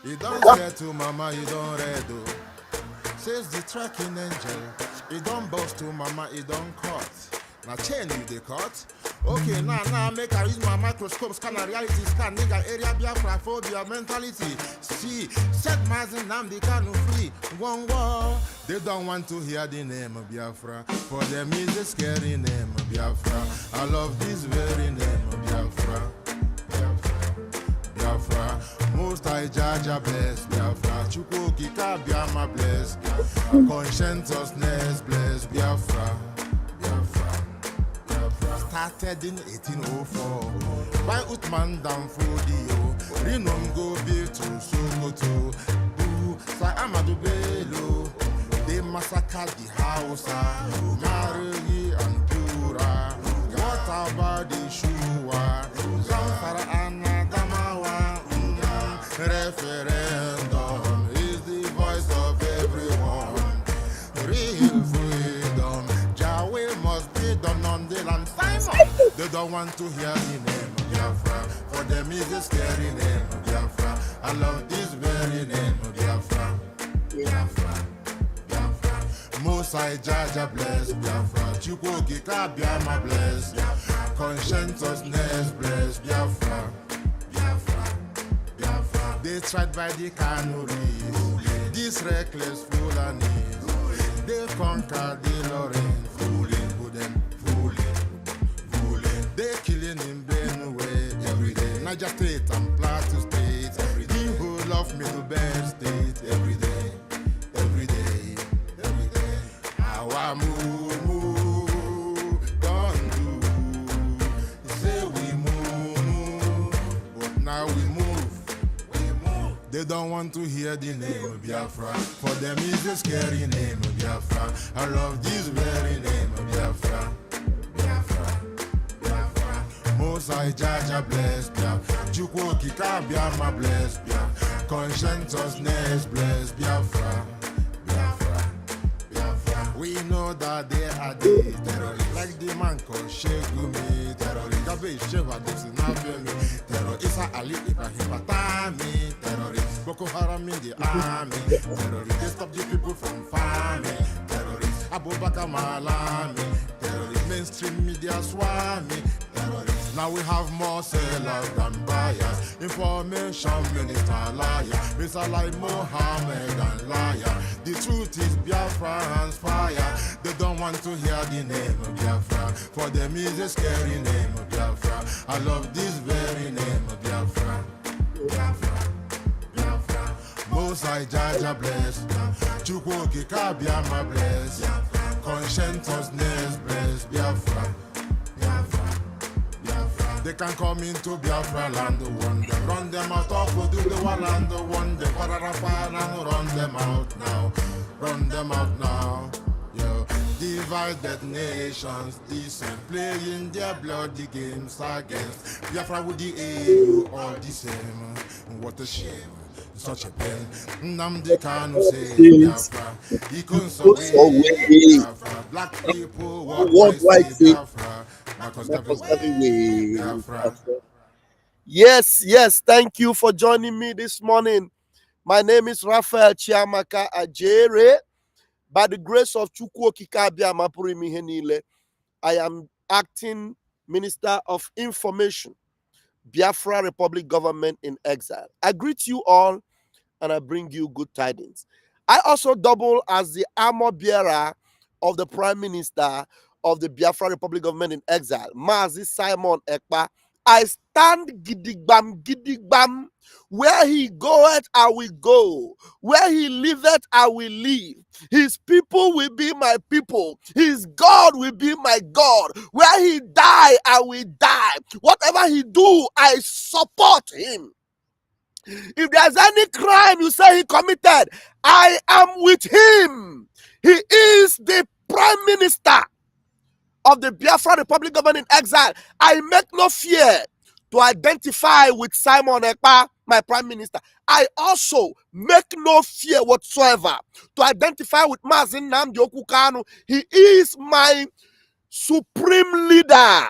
You don't care to mama, you don't read. Says the tracking angel. You don't boast to mama, you don't cut. Now chain you the cut. Okay, now make I use my microscope, scan a reality scan, nigga area Biafra phobia mentality. See, set my nnamdi kanu free. One war. They don't want to hear the name of Biafra. For them is a scary name of Biafra. I love this very name of Biafra. Biafra, most I judge a bless Biafra. Chukwu kika Biafra bless. Conscientiousness bless Biafra. Biafra. Started in 1804 by Utman Danfodio. Rinom go build to Sokoto. Sa Amadou Bello. They massacred the Hausa, Marigi and Pura. What about the Shua? Zamfara and Adamawa. Referendum is the voice of everyone. Real freedom, Yahweh must be done on the land. They don't want to hear the name of Biafra. For them is a scary name of Biafra. I love this very name of Biafra. Biafra. Most I judge a bless Biafra. Chukwu kika Biafra bless. Conscientiousness bless Biafra. Biafra. Biafra. They tried by the canories. These reckless Fulanis. They conquered the Lorraine. Fooling, fooling. They killing in Benue every day. Niger State and Plateau State. Every day. The whole of Middle Belt State every day. Our move, don't do. Say we move, but now we move. They don't want to hear the name of Biafra. For them is a scary name of Biafra. I love this very name of Biafra. Biafra. Most I judge a bless Biafra. Chukwu kika Biafra bless Biafra. Conscientiousness bless Biafra. We know that they are the terrorists, like the man called Shegumi, terrorist. Gabe Sheva, this is not me, terrorist. Isa Ali Ibrahim Batami, terrorist. Boko Haram in the army, terrorist. They stop the people from farming, terrorist. Abubakar Malami, terrorist. Mainstream media swami, terrorist. Now we have more sellers than buyers. Information minister liar. Mr. like Mohammed and liar. The truth is Biafra's fire. They don't want to hear the name of Biafra. For them is a scary name of Biafra. I love this very name of Biafra. Biafra. Biafra. Most I judge a bless. Chukwu kika Biafra bless. Conscientiousness bless Biafra. Biafra. They can come into Biafra land, one them run them out of do the one and the one them parafan and run them out now. Yo, divided nations, decent playing their bloody games against Biafra with the AU all the same. What a shame. Such a pain. Nnamdi Kanu say Biafra. He couldn't survey Biafra. Black people worldwide say Biafra. Yes, thank you for joining me this morning. My name is Raphael Chiamaka Ajere. By the grace of Chukwu Okike Abiama Pụrụ Ime Ihe Niile, I am acting Minister of Information, Biafra Republic Government in Exile. I greet you all and I bring you good tidings. I also double as the armor bearer of the Prime Minister of the Biafra Republic Government in Exile, Mazi Simon Ekpa. I stand gidigbam. Where he goeth, I will go. Where he liveth, I will live. His people will be my people. His God will be my God. Where he die, I will die. Whatever he do, I support him. If there's any crime you say he committed, I am with him. He is the Prime Minister of the Biafra Republic Government in Exile. I make no fear to identify with Simon Ekpa, my Prime Minister. I also make no fear whatsoever to identify with nnamdi Kanu. He is my supreme leader.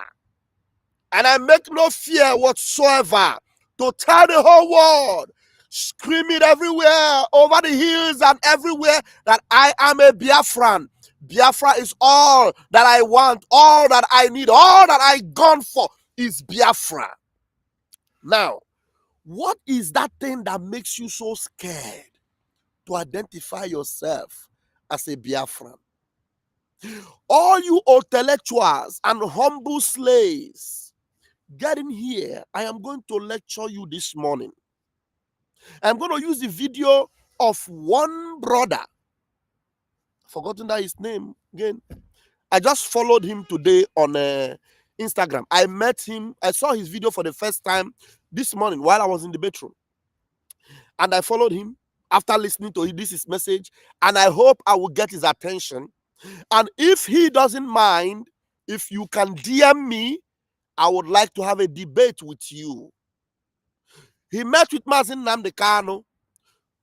And I make no fear whatsoever to tell the whole world, screaming everywhere, over the hills and everywhere, that I am a Biafran. Biafra is all that I want, all that I need, all that I gone for is Biafra. Now, what is that thing that makes you so scared to identify yourself as a Biafran? All you Oteletuals and humble slaves, get in here. I am going to lecture you this morning. I'm going to use the video of one brother. Forgotten that his name again. I just followed him today on Instagram. I met him. I saw his video for the first time this morning while I was in the bedroom. And I followed him after listening to his message. And I hope I will get his attention. And if he doesn't mind, if you can DM me, I would like to have a debate with you. He met with nnamdi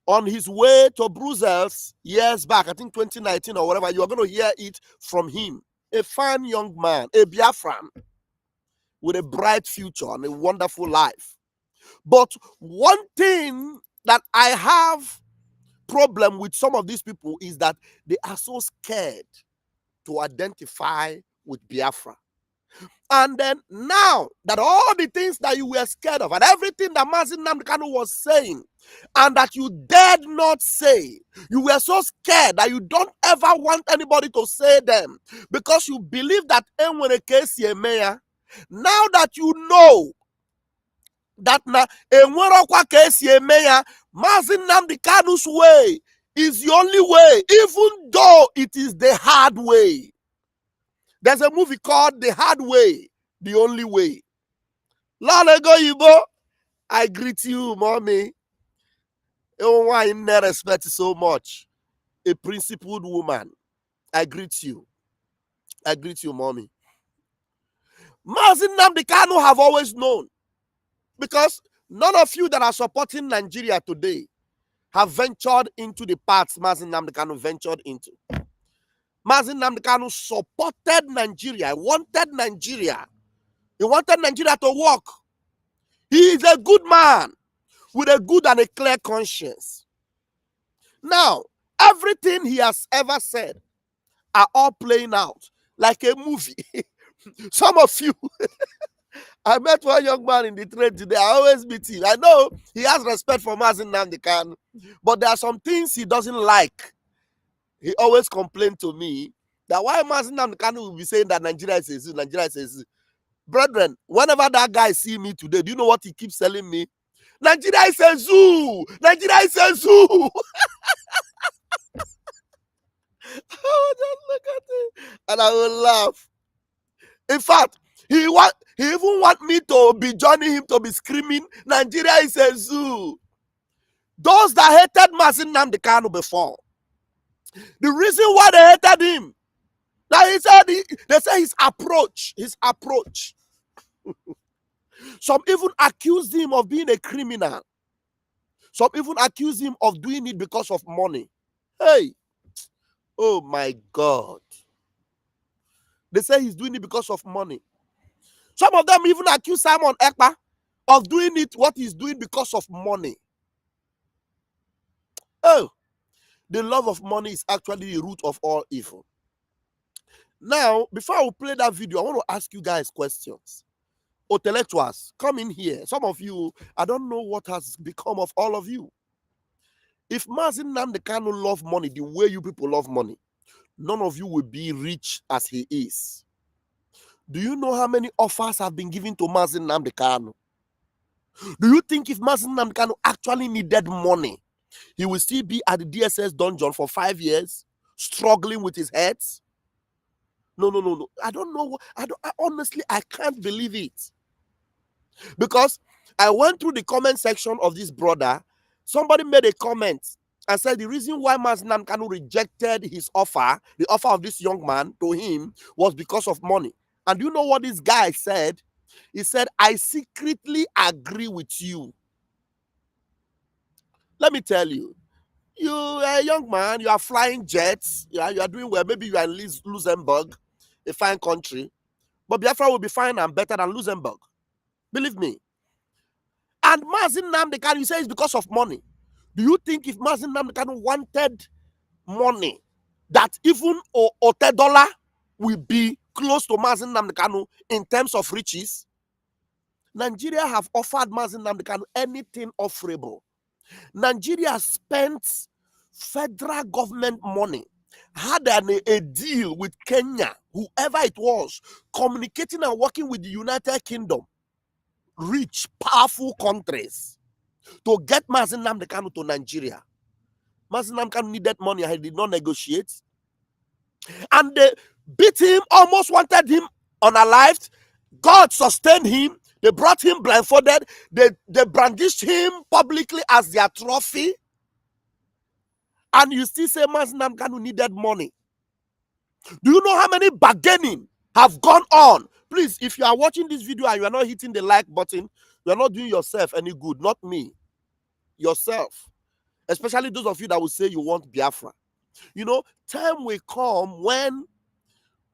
on his way to Brussels years back, I think 2019 or whatever. You are going to hear it from him. A fine young man, a Biafran with a bright future and a wonderful life. But one thing that I have problem with some of these people is that they are so scared to identify with Biafra. And then now that all the things that you were scared of and everything that nnamdi was saying and that you dared not say, you were so scared that you don't ever want anybody to say them because you believe that now that you know that nnamdi's way is the only way, even though it is the hard way. There's a movie called The Hard Way, The Only Way. Lalego Igbo, I greet you, mommy. Oh, I never respect so much. A principled woman. I greet you. I greet you, mommy. nnamdi have always known. Because none of you that are supporting Nigeria today have ventured into the paths nnamdi ventured into. nnamdi supported Nigeria. He wanted Nigeria. He wanted Nigeria to work. He is a good man with a good and a clear conscience. Now, everything he has ever said are all playing out like a movie. Some of you, I met one young man in the train today. I always meet him. I know he has respect for nnamdi, but there are some things he doesn't like. He always complained to me that why nnamdi will be saying that Nigeria is a zoo, Nigeria is a zoo. Brethren, whenever that guy see me today, do you know what he keeps telling me? Nigeria is a zoo! Nigeria is a zoo! I will just look at it and I will laugh. In fact, he even want me to be joining him to be screaming, Nigeria is a zoo. Those that hated nnamdi before, the reason why they hated him, now he said they say his approach. Some even accused him of being a criminal. Some even accused him of doing it because of money. Hey, oh my God. They say he's doing it because of money. Some of them even accuse Simon Ekpa of doing it, what he's doing because of money. Oh, the love of money is actually the root of all evil. Now, before I will play that video, I want to ask you guys questions. Oteletuals, come in here. Some of you, I don't know what has become of all of you. If nnamdi love money the way you people love money, none of you will be rich as he is. Do you know how many offers have been given to nnamdi? Do you think if nnamdi actually needed money, he will still be at the DSS dungeon for 5 years, struggling with his head? No. I don't know. Honestly, I can't believe it. Because I went through the comment section of this brother. Somebody made a comment and said the reason why nnamdi rejected his offer, the offer of this young man to him, was because of money. And you know what this guy said? He said, I secretly agree with you. Let me tell you, you are a young man, you are flying jets, you are doing well. Maybe you are in Luxembourg, a fine country, but Biafra will be fine and better than Luxembourg. Believe me. And Mazin Nnamdi Kanu, you say it's because of money. Do you think if Mazin Nnamdi Kanu wanted money, that even Otedola will be close to Mazin Nnamdi Kanu in terms of riches? Nigeria have offered Mazin Nnamdi Kanu anything offerable. Nigeria spent federal government money, had a deal with Kenya, whoever it was, communicating and working with the United Kingdom, rich, powerful countries, to get Mazin Nnamdi Kanu to Nigeria. Mazin Nnamdi Kanu needed money and he did not negotiate. And they beat him, almost wanted him unalived. God sustained him. They brought him blindfolded. They brandished him publicly as their trophy. And you still say Mazin Nnamdi Kanu needed money. Do you know how many bargaining have gone on? Please, if you are watching this video and you are not hitting the like button, you are not doing yourself any good, not me. Yourself. Especially those of you that will say you want Biafra. You know, time will come when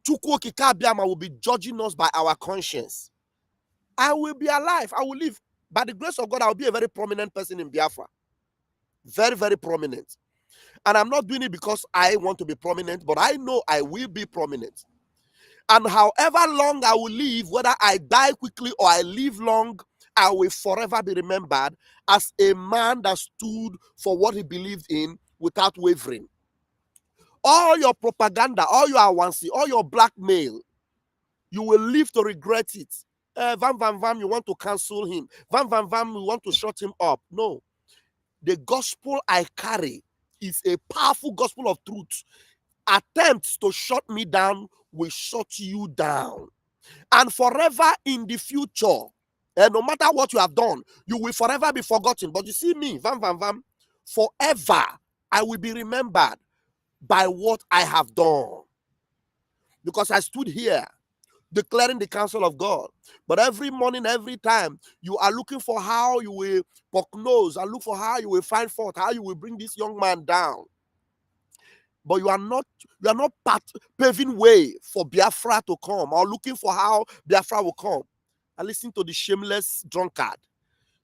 Chukwu Okike Abiama will be judging us by our conscience. I will be alive. I will live. By the grace of God, I will be a very prominent person in Biafra. Very, very prominent. And I'm not doing it because I want to be prominent, but I know I will be prominent. And however long I will live, whether I die quickly or I live long, I will forever be remembered as a man that stood for what he believed in without wavering. All your propaganda, all your awansi, all your blackmail, you will live to regret it. Vam, you want to cancel him. Vam, you want to shut him up. No. The gospel I carry is a powerful gospel of truth. Attempts to shut me down will shut you down. And forever in the future, no matter what you have done, you will forever be forgotten. But you see me, Vam, forever I will be remembered by what I have done. Because I stood here declaring the counsel of God. But every morning, every time, you are looking for how you will poke nose and look for how you will find fault, how you will bring this young man down. But you are not paving way for Biafra to come or looking for how Biafra will come. I listen to the shameless drunkard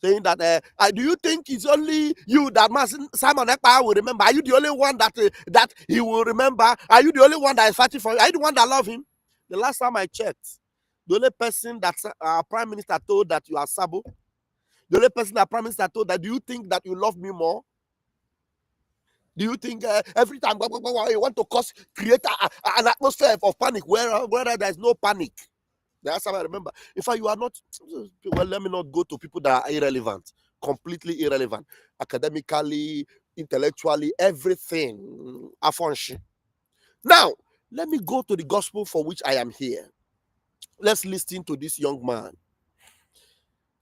saying that, do you think it's only you that Simon Ekpa will remember? Are you the only one that he will remember? Are you the only one that is fighting for you? Are you the one that love him? The last time I checked, the only person that our prime minister told that you are Sabo, the only person that prime minister told that, do you think that you love me more? Do you think every time you want to create an atmosphere of panic where there is no panic? That's how I remember. In fact, you are not, well, let me not go to people that are irrelevant, completely irrelevant, academically, intellectually, everything. Now, let me go to the gospel for which I am here. Let's listen to this young man.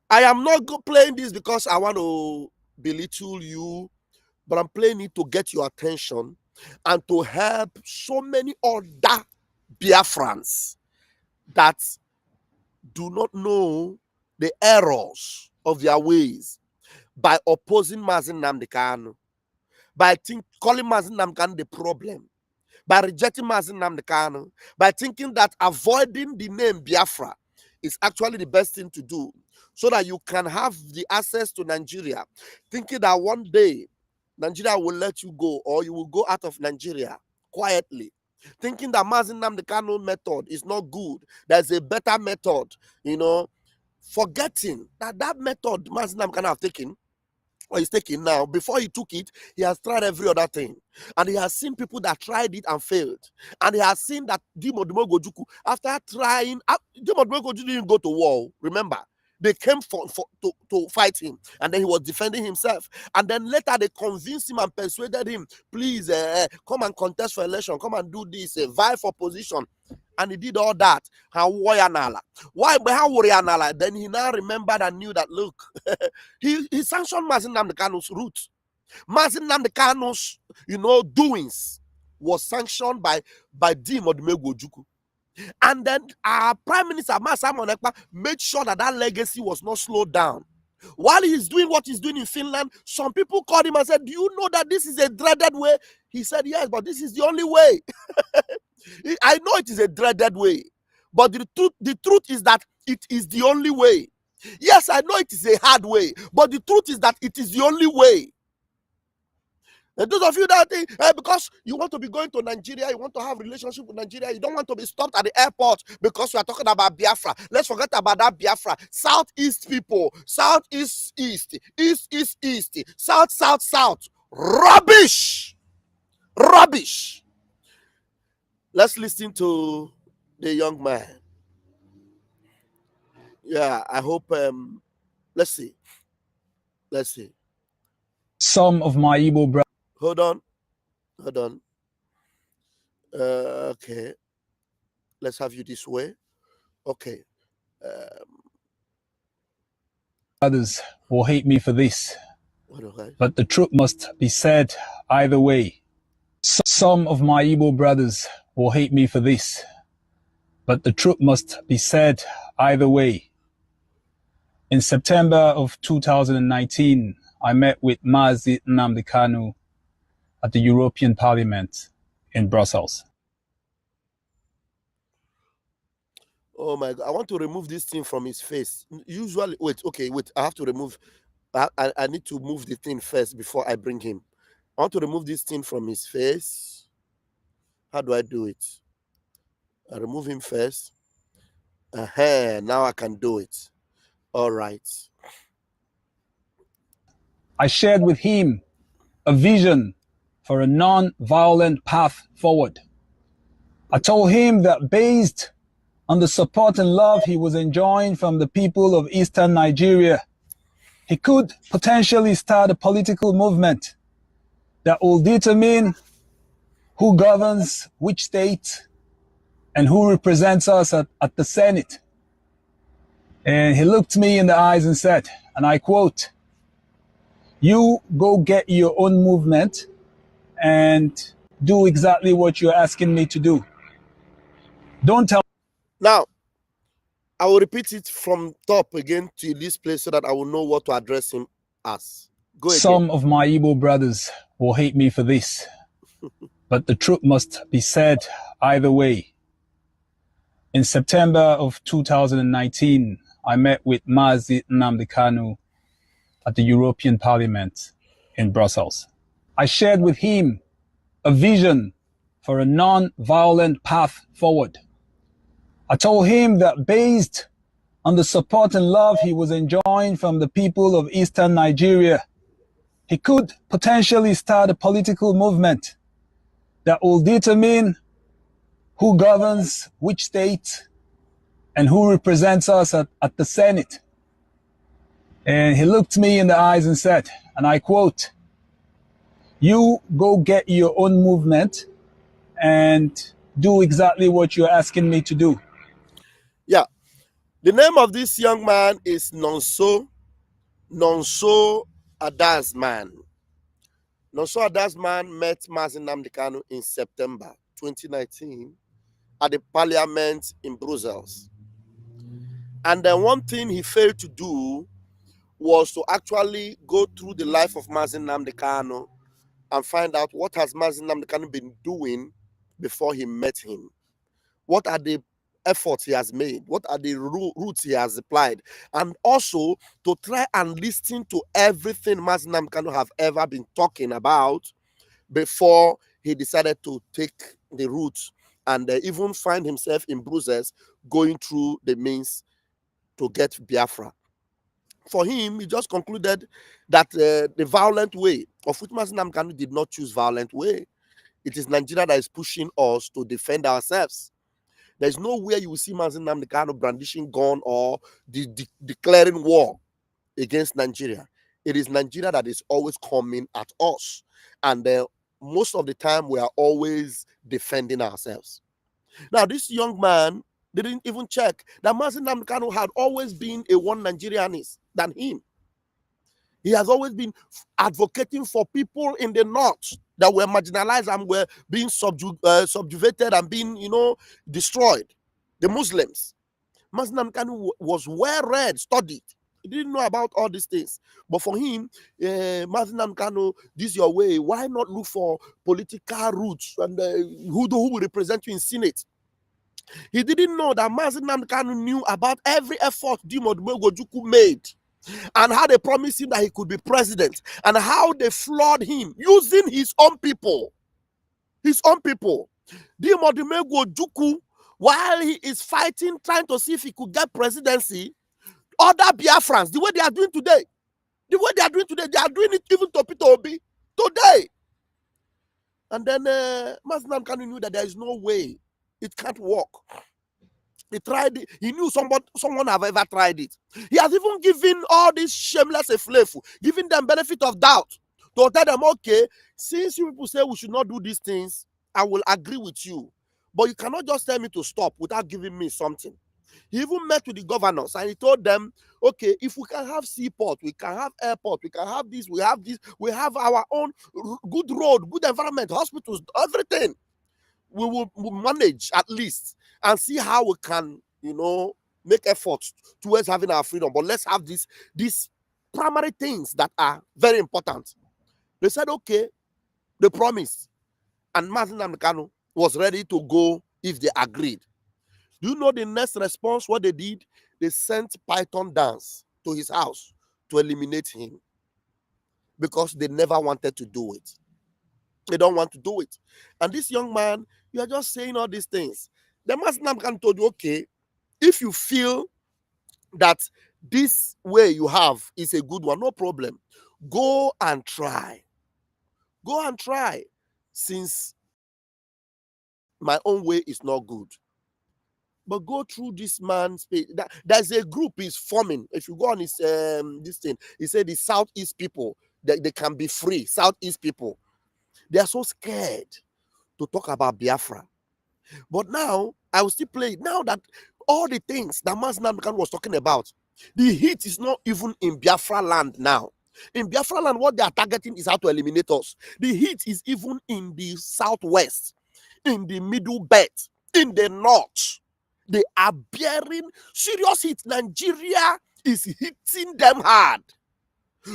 I am not playing this because I want to belittle you, but I'm playing it to get your attention and to help so many other Biafrans that do not know the errors of their ways by opposing Mazin Nnamdi Kanu, by calling Mazin Nnamdi Kanu the problem, by rejecting Mazin Nnamdi Kanu, by thinking that avoiding the name Biafra is actually the best thing to do so that you can have the access to Nigeria, thinking that one day Nigeria will let you go or you will go out of Nigeria quietly, thinking that Mazin Nnamdi Kanu method is not good. There's a better method, forgetting that method Mazin Nnamdi Kanu have taken, or he's taking now, before he took it, he has tried every other thing. And he has seen people that tried it and failed. And he has seen that Dimo Gojuku, after trying, Dimo Gojuku didn't go to war, remember? They came to fight him, and then he was defending himself. And then later they convinced him and persuaded him, please come and contest for election, come and do this, vie for position. And he did all that. Why? Then he now remembered and knew that, look, he sanctioned Mazin Nnamdi Kanu's route. Mazin Nnamdi Kanu's, doings was sanctioned by Dimo Gojuku. And then our Prime Minister, Simon Ekpa, made sure that legacy was not slowed down. While he's doing what he's doing in Finland, some people called him and said, do you know that this is a dreaded way? He said, yes, but this is the only way. I know it is a dreaded way, but the truth is that it is the only way. Yes, I know it is a hard way, but the truth is that it is the only way. And those of you that think, because you want to be going to Nigeria, you want to have relationship with Nigeria, you don't want to be stopped at the airport because you are talking about Biafra. Let's forget about that Biafra. Southeast people, southeast east, east, south. Rubbish. Rubbish. Let's listen to the young man. Yeah, I hope let's see. Some of my Igbo brothers. Hold on. Okay. Let's have you this way. Okay. Others will hate me for this, Okay. but the truth must be said either way. Some of my Igbo brothers will hate me for this, but the truth must be said either way. In September of 2019, I met with nnamdi Kanu at the European Parliament in Brussels. Oh my God! I want to remove this thing from his face. Usually, wait. I have to remove. I need to move the thing first before I bring him. I want to remove this thing from his face. How do I do it? I remove him first. Now I can do it. All right. I shared with him a vision for a non-violent path forward. I told him that based on the support and love he was enjoying from the people of Eastern Nigeria, he could potentially start a political movement that will determine who governs which state and who represents us at the Senate. And he looked me in the eyes and said, and I quote, "You go get your own movement and do exactly what you're asking me to do. Don't tell." Now, I will repeat it from top again to this place so that I will know what to address him as. Go again. Some of my Igbo brothers will hate me for this, but the truth must be said either way. In September of 2019, I met with nnamdi Kanu at the European Parliament in Brussels. I shared with him a vision for a non-violent path forward. I told him that based on the support and love he was enjoying from the people of Eastern Nigeria, he could potentially start a political movement that will determine who governs which state and who represents us at the Senate. And he looked me in the eyes and said, and I quote, "You go get your own movement and do exactly what you're asking me to do." Yeah. The name of this young man is Nonso Adazman. Nonso Adazman met nnamdi Kanu in September 2019 at the parliament in Brussels. And then one thing he failed to do was to actually go through the life of nnamdi Kanu and find out what has nnamdi Kanu been doing before he met him. What are the efforts he has made? What are the routes he has applied? And also to try and listen to everything nnamdi Kanu have ever been talking about before he decided to take the route and even find himself in Brussels going through the means to get Biafra. For him, he just concluded that the violent way, of which nnamdi Kanu did not choose violent way, it is Nigeria that is pushing us to defend ourselves. There's nowhere you will see nnamdi Kanu brandishing gun or declaring war against Nigeria. It is Nigeria that is always coming at us. And most of the time, we are always defending ourselves. Now, this young man didn't even check that nnamdi Kanu had always been a one Nigerianist than him. He has always been advocating for people in the north that were marginalized and were being subjugated and being, destroyed. The Muslims. nnamdi Kanu was well read, studied. He didn't know about all these things. But for him, nnamdi Kanu, this is your way. Why not look for political roots and who will represent you in Senate? He didn't know that Nnamdi Kanu knew about every effort Dimo Ojukwu made, and how they promised him that he could be president, and how they flawed him using his own people. His own people. Dimo Ojukwu, while he is fighting, trying to see if he could get presidency, other Biafrans, the way they are doing today, they are doing it even to Peter Obi today. And then Nnamdi Kanu knew that there is no way, it can't work. He tried it. He knew someone have ever tried it. He has even given all these shameless eflefu, giving them benefit of doubt to tell them, okay, since you people say we should not do these things, I will agree with you. But you cannot just tell me to stop without giving me something. He even met with the governors and he told them, okay, if we can have seaport, we can have airport, we can have this, we have our own good road, good environment, hospitals, everything. We will manage at least and see how we can, make efforts towards having our freedom. But let's have these primary things that are very important. They said, okay, they promised. And Nnamdi Kanu was ready to go if they agreed. Do you know the next response, what they did? They sent Python dance to his house to eliminate him because they never wanted to do it. They don't want to do it. And this young man, you are just saying all these things. The Nnamdi Kanu told you, okay, if you feel that this way you have is a good one, no problem. Go and try. Go and try, since my own way is not good. But go through this man's page. There's a group is forming. If you go on his this thing, he said the Southeast people, they can be free. Southeast people. They are so scared to talk about Biafra. But now, I will still play it. Now that all the things that Nnamdi Kanu was talking about, the heat is not even in Biafra land now. In Biafra land, what they are targeting is how to eliminate us. The heat is even in the southwest, in the middle belt, in the north. They are bearing serious heat. Nigeria is hitting them hard.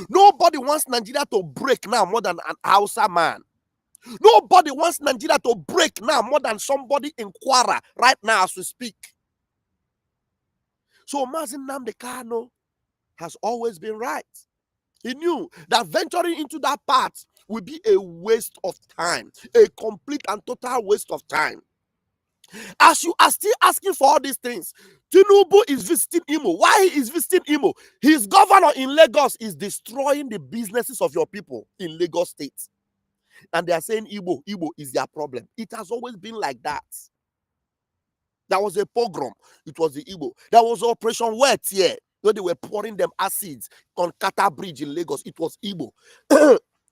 Nobody wants Nigeria to break now more than an Hausa man. Nobody wants Nigeria to break now more than somebody in Kwara right now as we speak. So Nnamdi Kanu has always been right. He knew that venturing into that path would be a waste of time, a complete and total waste of time. As you are still asking for all these things, Tinubu is visiting Imo. Why he is visiting Imo? His governor in Lagos is destroying the businesses of your people in Lagos State. And they are saying Igbo is their problem. It has always been like that. There was a pogrom. It was the Igbo. There was Operation Wet here, where they were pouring them acids on Kata Bridge in Lagos. It was Igbo.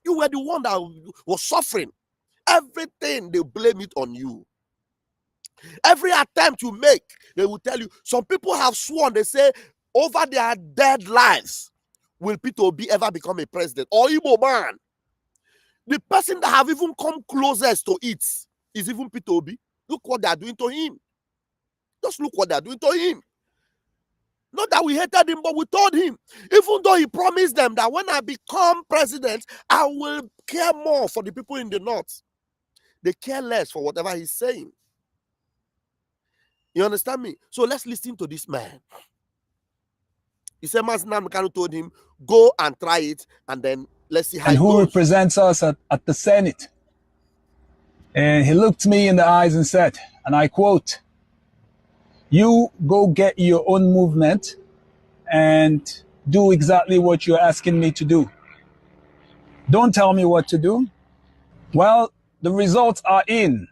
You were the one that was suffering. Everything, they blame it on you. Every attempt you make, they will tell you. Some people have sworn, they say, over their dead lives, will Peter Obi ever become a president? Or Igbo man. The person that have even come closest to it is even Peter Obi. Look what they are doing to him. Just look what they are doing to him. Not that we hated him, but we told him, even though he promised them that when I become president, I will care more for the people in the north. They care less for whatever he's saying. You understand me? So let's listen to this man. He said, Nnamdi Kanu told him, go and try it, and then let's see how and it who goes. represents us at the Senate. And he looked me in the eyes and said, and I quote, "You go get your own movement and do exactly what you're asking me to do. Don't tell me what to do." Well, the results are in.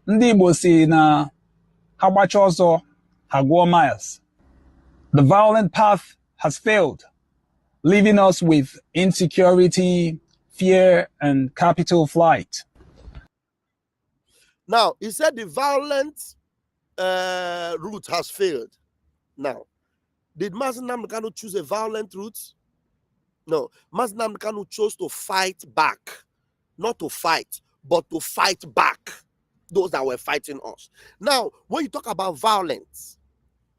Ndị Igbo si na ha gbacha ọsọ, ha gụọ miles. The violent path has failed, leaving us with insecurity, fear, and capital flight. Now, he said the violent route has failed. Now, did Nnamdi Kanu choose a violent route? No. Nnamdi Kanu chose to fight back. Not to fight, but to fight back those that were fighting us. Now, when you talk about violence,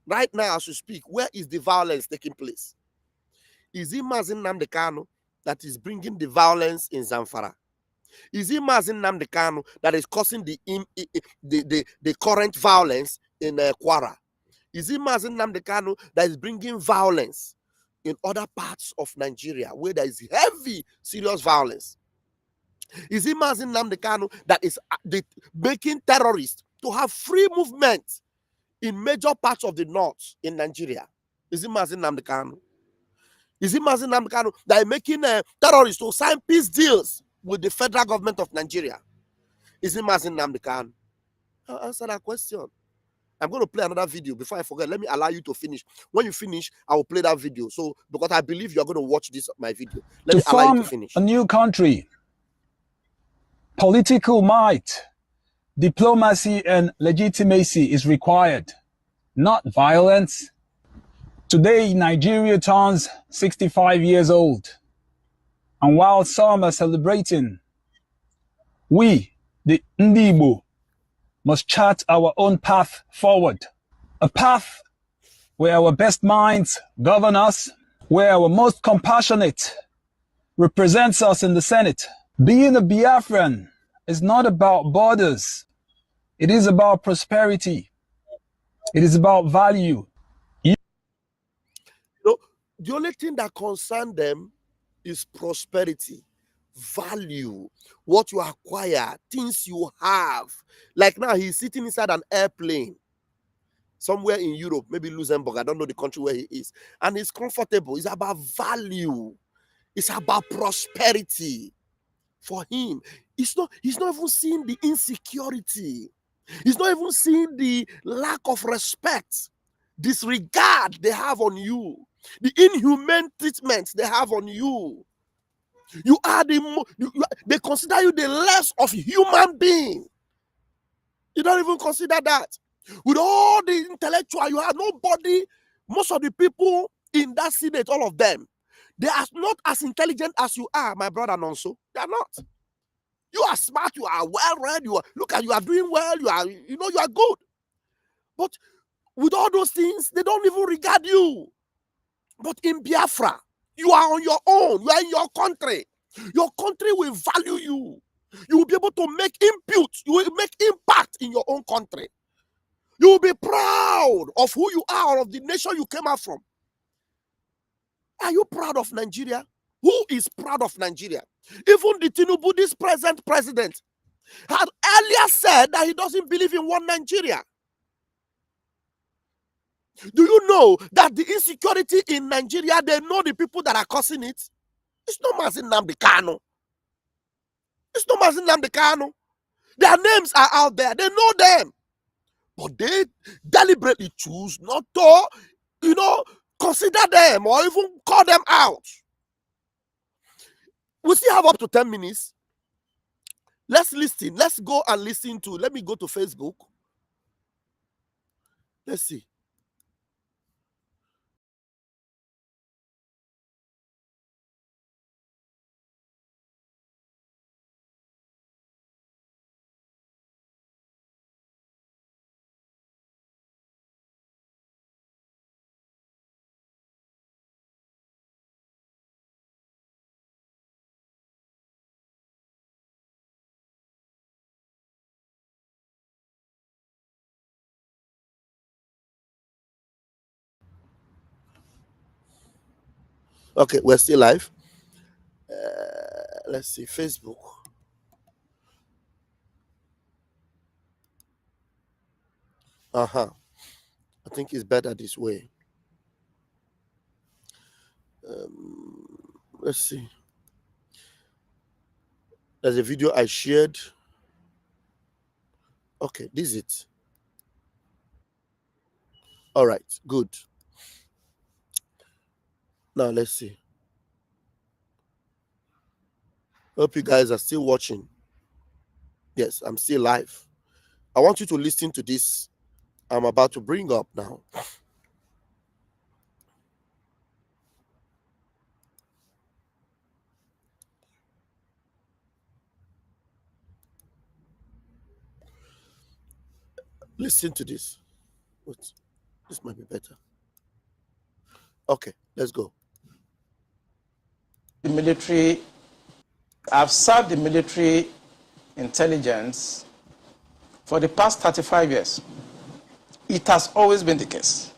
right now as we speak, where is the violence taking place? Is it Nnamdi Kanu that is bringing the violence in Zamfara? Is it Nnamdi Kanu that is causing the current violence in Kwara? Is it Mazi Nnamdi Kanu that is bringing violence in other parts of Nigeria where there is heavy, serious violence? Is it Mazi Nnamdi Kanu that is making terrorists to have free movement in major parts of the north in Nigeria? Is it Mazi Nnamdi Kanu? Is it Mazi Nnamdi Kanu that is making terrorists to sign peace deals with the federal government of Nigeria? Is it Mazi Nnamdi Kanu? I'll answer that question. I'm going to play another video before I forget. Let me allow you to finish. When you finish, I will play that video. So, because I believe you're going to watch my video. Let me allow you to finish. A new country, political might, diplomacy, and legitimacy is required, not violence. Today, Nigeria turns 65 years old. And while some are celebrating, we, the Igbo, must chart our own path forward. A path where our best minds govern us, where our most compassionate represents us in the Senate. Being a Biafran is not about borders. It is about prosperity. It is about value. The only thing that concerns them is prosperity, value, what you acquire, things you have. Like now, he's sitting inside an airplane somewhere in Europe, maybe Luxembourg. I don't know the country where he is. And he's comfortable. It's about value. It's about prosperity. For him, he's not even seeing the insecurity. He's not even seeing the lack of respect, disregard they have on you, the inhumane treatment they have on you. You are they consider you the less of human being. You don't even consider that. With all the intellectual you have, nobody, most of the people in that Senate, all of them, they are not as intelligent as you are, my brother Nonso. They are not. You are smart, you are well read, you are doing well, you are good. But with all those things, they don't even regard you. But in Biafra, you are on your own, you are in your country. Your country will value you. You will be able to make input, you will make impact in your own country. You will be proud of who you are, of the nation you came out from. Are you proud of Nigeria? Who is proud of Nigeria? Even the Tinubu, this present president, had earlier said that he doesn't believe in one Nigeria. Do you know that the insecurity in Nigeria, they know the people that are causing it? It's not Mazi Nnamdi Kanu. It's not Mazi Nnamdi Kanu. Their names are out there. They know them. But they deliberately choose not to, consider them or even call them out. We still have up to 10 minutes. Let's listen. Let's go and listen to. Let me go to Facebook. Let's see. Okay, we're still live. Let's see, Facebook. I think it's better this way. Let's see. There's a video I shared. Okay, this is it. All right, good. Now let's see. Hope you guys are still watching. Yes, I'm still live. I want you to listen to this I'm about to bring up now. Listen to this. Wait, this might be better. Okay, let's go. The military, I've served the military intelligence for the past 35 years. It has always been the case.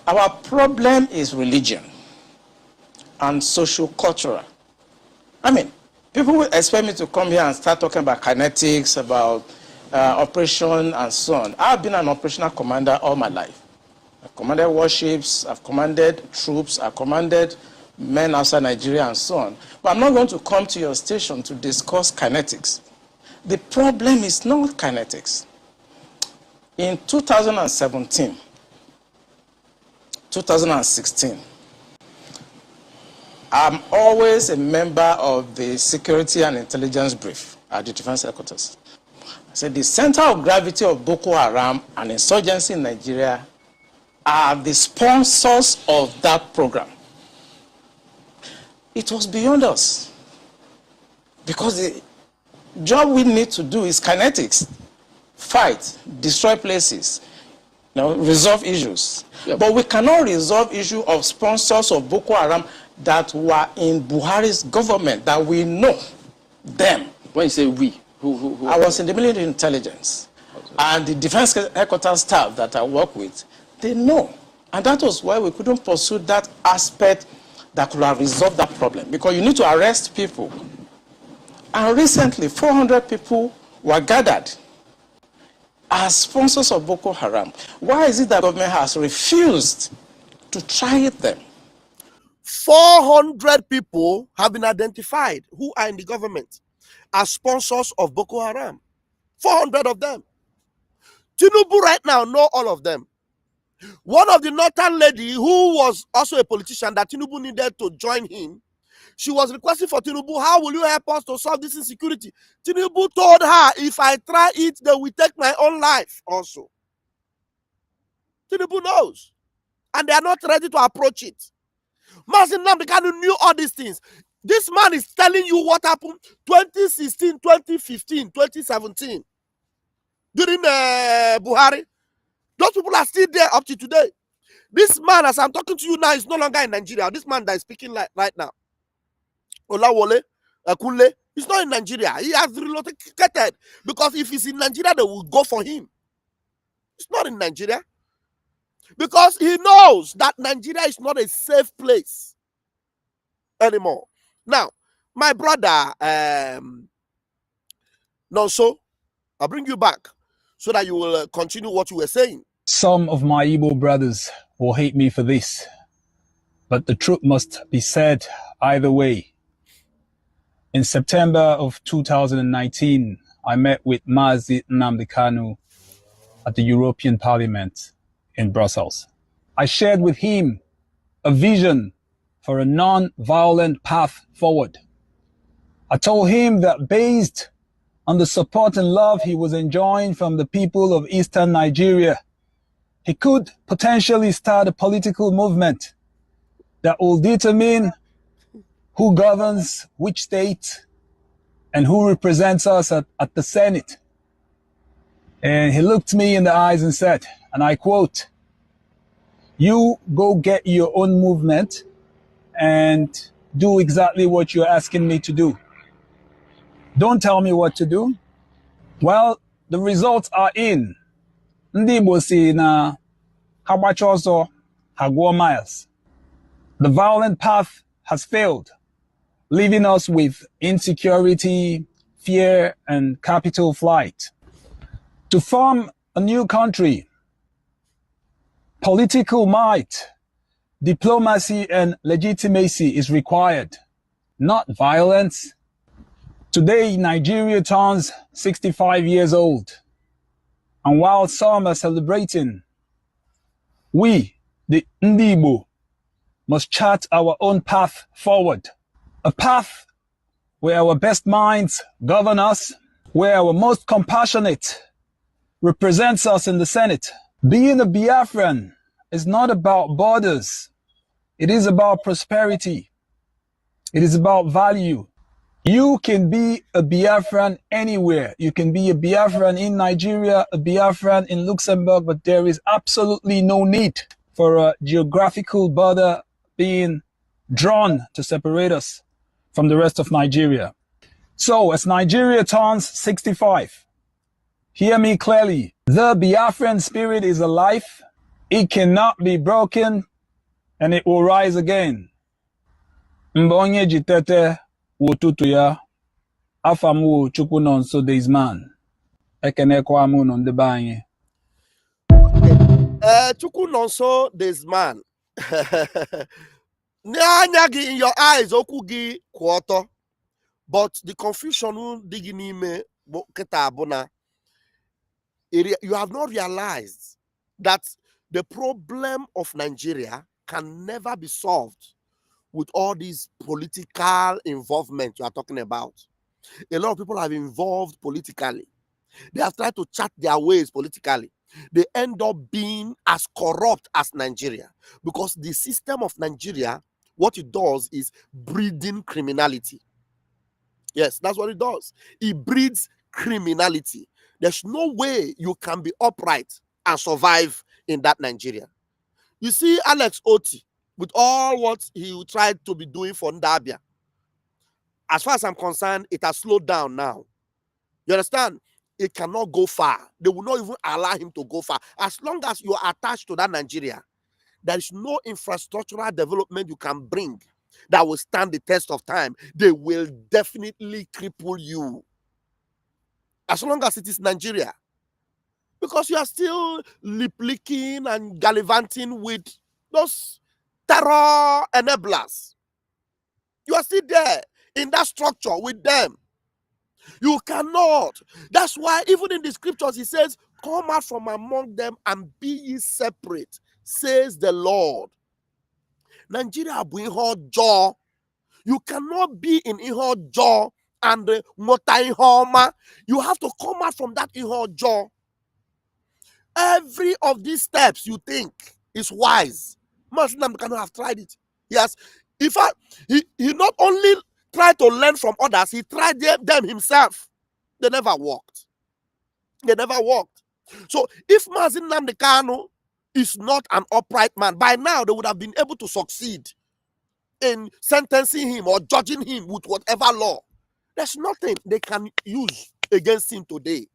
Our problem is religion and social-cultural. I mean, people will expect me to come here and start talking about kinetics, about operation and so on. I've been an operational commander all my life. I've commanded warships, I've commanded troops, I've commanded men outside Nigeria and so on. But I'm not going to come to your station to discuss kinetics. The problem is not kinetics. In 2017, 2016, I'm always a member of the Security and Intelligence Brief at the Defense Headquarters. I said the center of gravity of Boko Haram and insurgency in Nigeria are the sponsors of that program. It was beyond us. Because the job we need to do is kinetics. Fight, destroy places, resolve issues. Yep. But we cannot resolve issue of sponsors of Boko Haram that were in Buhari's government, that we know them. When you say we, who I was in the military intelligence. Okay. And the defense headquarters staff that I work with, they know. And that was why we couldn't pursue that aspect that could have resolved that problem. Because you need to arrest people. And recently, 400 people were gathered as sponsors of Boko Haram. Why is it that the government has refused to try them? 400 people have been identified who are in the government as sponsors of Boko Haram. 400 of them. Tinubu right now know all of them. One of the northern lady who was also a politician that Tinubu needed to join him, she was requesting for Tinubu, how will you help us to solve this insecurity? Tinubu told her, if I try it, they will take my own life also. Tinubu knows. And they are not ready to approach it. Nnamdi Kanu knew all these things. This man is telling you what happened 2016, 2015, 2017. During Buhari. Those people are still there up to today. This man, as I'm talking to you now, is no longer in Nigeria. This man that is speaking right now, Olawole Kunle, he's not in Nigeria. He has relocated. Because if he's in Nigeria, they will go for him. He's not in Nigeria. Because he knows that Nigeria is not a safe place anymore. Now, my brother, Nonso, I'll bring you back so that you will continue what you were saying. Some of my Igbo brothers will hate me for this, but the truth must be said either way. In September of 2019, I met with nnamdi Kanu at the European Parliament in Brussels. I shared with him a vision for a non-violent path forward. I told him that based on the support and love he was enjoying from the people of Eastern Nigeria, he could potentially start a political movement that will determine who governs which state and who represents us at the Senate. And he looked me in the eyes and said, and I quote, "You go get your own movement and do exactly what you're asking me to do. Don't tell me what to do." Well, the results are in. Ndị Igbo si na ha gbachaa ọsọ ha gụọ miles. The violent path has failed, leaving us with insecurity, fear, and capital flight. To form a new country, political might, diplomacy, and legitimacy is required, not violence. Today, Nigeria turns 65 years old. And while some are celebrating, we, the Ndị Igbo, must chart our own path forward. A path where our best minds govern us, where our most compassionate represents us in the Senate. Being a Biafran is not about borders. It is about prosperity. It is about value. You can be a Biafran anywhere. You can be a Biafran in Nigeria, a Biafran in Luxembourg, but there is absolutely no need for a geographical border being drawn to separate us from the rest of Nigeria. So as Nigeria turns 65, Hear me clearly. The Biafran spirit is alive. It cannot be broken, and it will rise again. Mbonye jitete wotutu ya afamu chukwu nọ nso Daysman. Ekenekwa mụ nọ ndị be anyị. Chukwu nọ nso Daysman. Nyanyagi in your eyes, okugi kwọtọ. But the confusion digging n'ime keta abuna. You have not realized that the problem of Nigeria can never be solved with all this political involvement you are talking about. A lot of people have involved politically. They have tried to chart their ways politically. They end up being as corrupt as Nigeria because the system of Nigeria, what it does is breeding criminality. Yes, that's what it does. It breeds criminality. There's no way you can be upright and survive in that Nigeria. You see Alex Oti, with all what he tried to be doing for Ndabia, as far as I'm concerned, it has slowed down now. You understand? It cannot go far. They will not even allow him to go far. As long as you are attached to that Nigeria, there is no infrastructural development you can bring that will stand the test of time. They will definitely cripple you. As long as it is Nigeria. Because you are still lip-licking and gallivanting with those terror enablers. You are still there in that structure with them. You cannot. That's why even in the scriptures he says, come out from among them and be ye separate, says the Lord. Nigeria be in jaw. You cannot be in jaw and homa. You have to come out from that jaw. Every of these steps you think is wise. Most of them cannot have tried it. Yes. In fact, he not only tried to learn from others, he tried them himself. They never worked. They never worked. So if nnamdi Kanu is not an upright man, by now they would have been able to succeed in sentencing him or judging him with whatever law. There's nothing they can use against him today.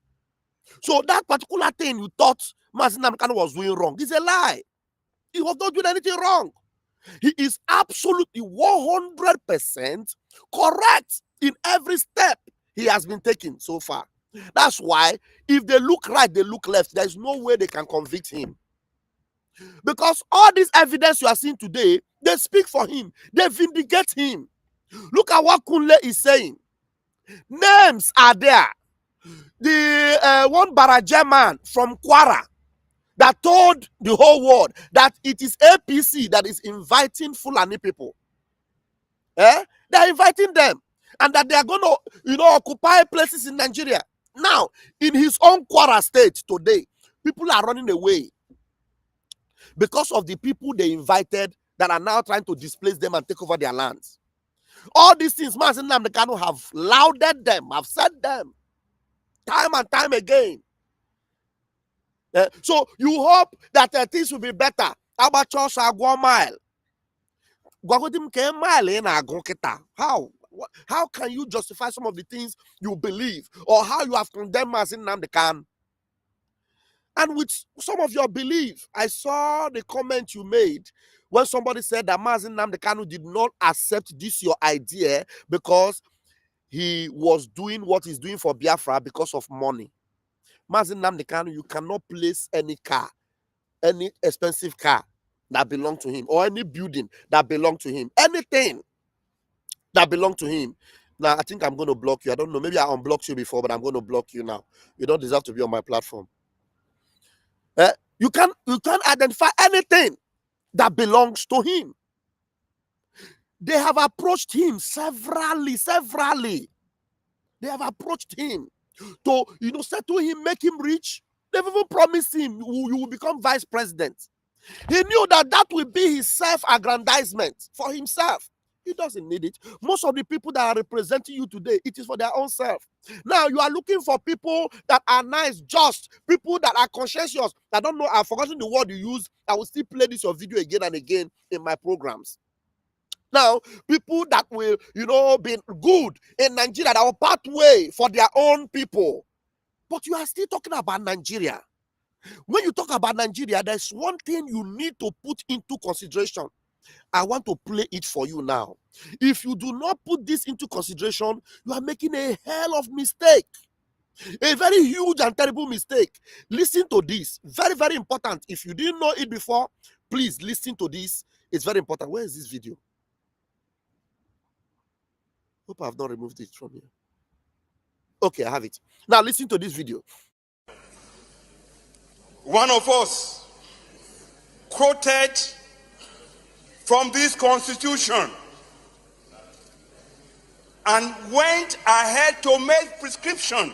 So that particular thing you thought nnamdi Kanu was doing wrong is a lie. He was not doing anything wrong. He is absolutely 100% correct in every step he has been taking so far. That's why if they look right, they look left, there's no way they can convict him. Because all this evidence you are seeing today, they speak for him. They vindicate him. Look at what Kunle is saying. Names are there. The one Baraje man from Kwara that told the whole world that it is APC that is inviting Fulani people. They're inviting them. And that they are going to, occupy places in Nigeria. Now, in his own Kwara state today, people are running away because of the people they invited that are now trying to displace them and take over their lands. All these things, nnamdi Kanu have lauded them, have said them time and time again. So you hope that things will be better. How about Church Agwa Mile? How can you justify some of the things you believe or how you have condemned nnamdi Kanu? And with some of your belief, I saw the comment you made when somebody said that nnamdi Kanu did not accept this your idea because he was doing what he's doing for Biafra because of money. nnamdi Kanu, you cannot place any car, any expensive car that belongs to him, or any building that belongs to him, anything that belongs to him. Now, I think I'm going to block you. I don't know. Maybe I unblocked you before, but I'm going to block you now. You don't deserve to be on my platform. You can't identify anything that belongs to him. They have approached him severally. They have approached him to, settle him, make him rich. They've even promised him you will become vice president. He knew that will be his self-aggrandizement for himself. He doesn't need it. Most of the people that are representing you today, it is for their own self. Now, you are looking for people that are nice, just, people that are conscientious. I don't know, I've forgotten the word you use. I will still play this your video again and again in my programs. Now, people that will, be good in Nigeria, that will part way for their own people. But you are still talking about Nigeria. When you talk about Nigeria, there's one thing you need to put into consideration. I want to play it for you now. If you do not put this into consideration, you are making a hell of mistake. A very huge and terrible mistake. Listen to this. Very, very important. If you didn't know it before, please listen to this. It's very important. Where is this video? Hope I have not removed it from here. Okay, I have it. Now listen to this video. One of us quoted from this constitution and went ahead to make prescription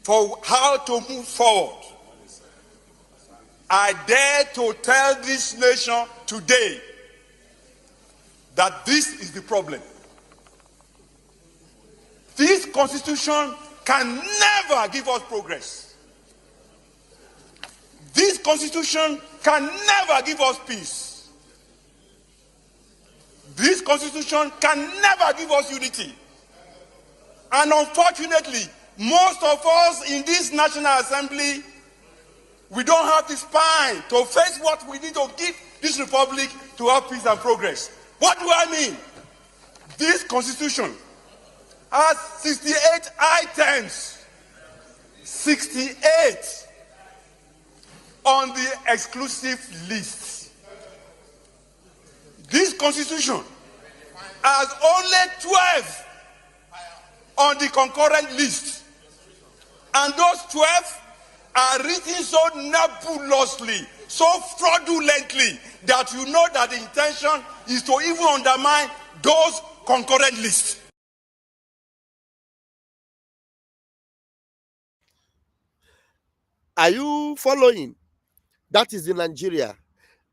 for how to move forward. I dare to tell this nation today that this is the problem. This constitution can never give us progress. This constitution can never give us peace. This constitution can never give us unity. And unfortunately, most of us in this National Assembly, we don't have the spine to face what we need to give this republic to have peace and progress. What do I mean? This constitution has 68 items. 68 on the exclusive list. This constitution has only 12 on the concurrent list. And those 12 are written so nebulously, so fraudulently, that you know that the intention is to even undermine those concurrent lists. Are you following? That is in Nigeria.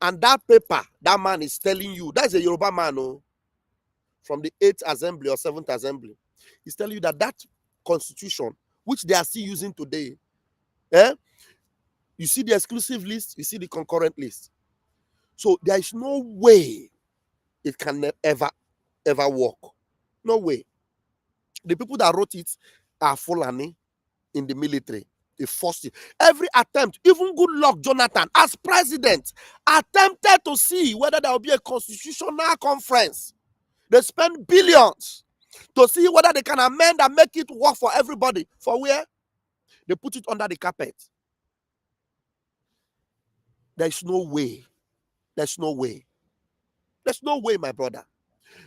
And that paper, that man is telling you, that's a Yoruba man, oh, from the 8th Assembly or 7th Assembly. He's telling you that that constitution, which they are still using today, you see the exclusive list, you see the concurrent list. So there is no way it can ever work. No way. The people that wrote it are Fulani in the military. They forced it. Every attempt, even good luck Jonathan, as president, attempted to see whether there will be a constitutional conference. They spend billions to see whether they can amend and make it work for everybody. For where? They put it under the carpet. There's no way. There's no way. There's no way, my brother.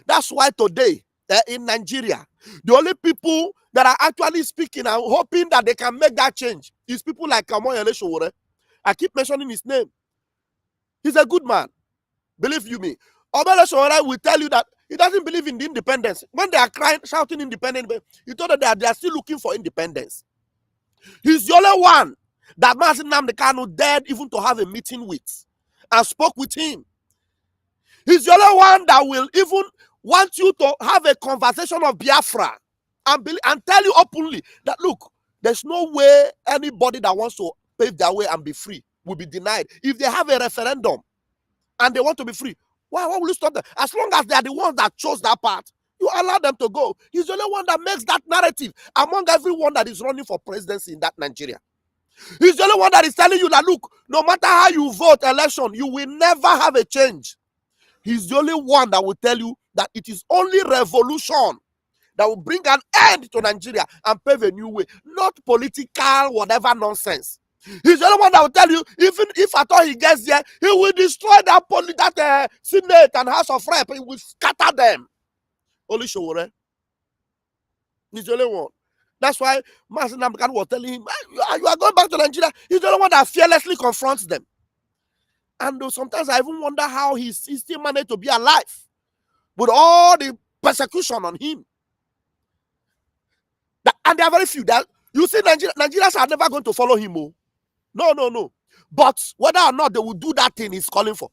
That's why today, in Nigeria, the only people that are actually speaking and hoping that they can make that change is people like Kamoyele Sowore. I keep mentioning his name. He's a good man. Believe you me. Omele Sowore will tell you that he doesn't believe in the independence. When they are crying, shouting independence, he told them that they are still looking for independence. He's the only one that nnamdi kanu dared even to have a meeting with and spoke with him. He's the only one that will even want you to have a conversation of Biafra and tell you openly that, look, there's no way anybody that wants to pave their way and be free will be denied. If they have a referendum and they want to be free, why will you stop them? As long as they are the ones that chose that path, you allow them to go. He's the only one that makes that narrative among everyone that is running for presidency in that Nigeria. He's the only one that is telling you that, look, no matter how you vote election, you will never have a change. He's the only one that will tell you that it is only revolution that will bring an end to Nigeria and pave a new way, not political whatever nonsense. He's the only one that will tell you, even if at all he gets there, he will destroy that Senate and House of Rep. He will scatter them. Only Sowore. He's the only one. That's why Master Nnamdi was telling him, you are going back to Nigeria. He's the only one that fearlessly confronts them. And sometimes I even wonder how he still managed to be alive with all the persecution on him. And there are very few. You see, Nigerians are never going to follow him. Oh. No. But whether or not they will do that thing he's calling for,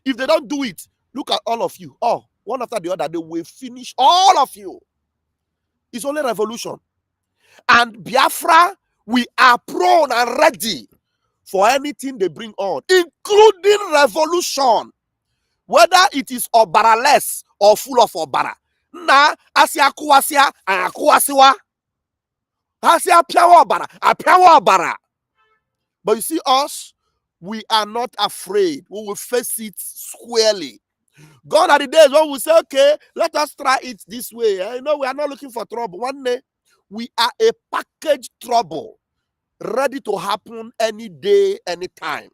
if they don't do it, look at all of you. Oh, one after the other, they will finish all of you. It's only revolution. And Biafra, we are prone and ready for anything they bring on, including revolution, whether it is obara-less or full of obara. Na asia kuwasia and akuwasiwa. I say apia. But you see us, we are not afraid. We will face it squarely. Gone are the days when we say, okay, let us try it this way. You know, we are not looking for trouble. One day, we are a packaged trouble, ready to happen any day, anytime.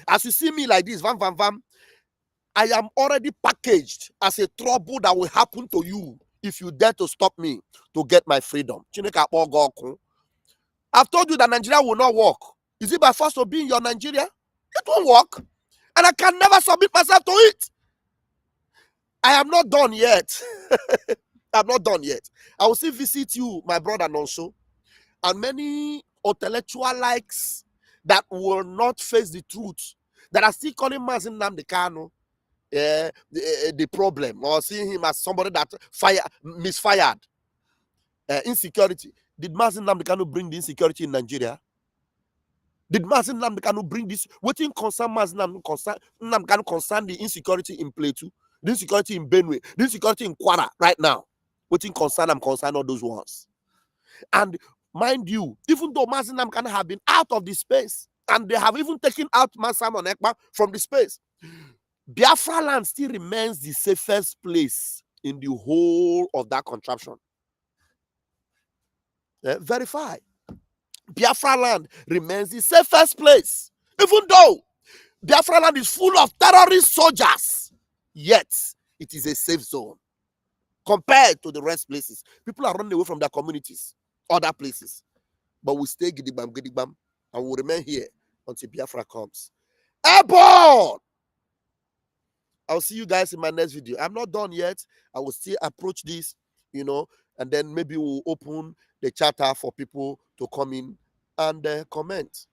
As you see me like this, I am already packaged as a trouble that will happen to you if you dare to stop me to get my freedom. I've told you that Nigeria will not work. Is it by force of being your Nigeria? It won't work. And I can never submit myself to it. I am not done yet. I'm not done yet. I will still visit you, my brother Nonso, and many intellectual likes that will not face the truth, that are still calling Mazin Nnamdi Kanu the problem, or seeing him as somebody that misfired. Insecurity. Did Mazin Nnamdi Kanu bring the insecurity in Nigeria? Did Mazin Nnamdi Kanu bring this? What in concern Mazin Nnamdi Kanu concern the insecurity in Plateau, the insecurity in Benue, the insecurity in Kwara right now? What in concern I'm concerned all those ones? And mind you, even though Mazin Nnamdi Kanu have been out of the space, and they have even taken out Simon Ekpa from the space, Biafra land still remains the safest place in the whole of that contraption. Verify. Biafra land remains the safest place. Even though Biafra land is full of terrorist soldiers, yet it is a safe zone compared to the rest places. People are running away from their communities, other places. But we stay gidigam, and we'll remain here until Biafra comes. Airborne! I'll see you guys in my next video. I'm not done yet. I will still approach this, and then maybe we'll open the chatter for people to come in and comment.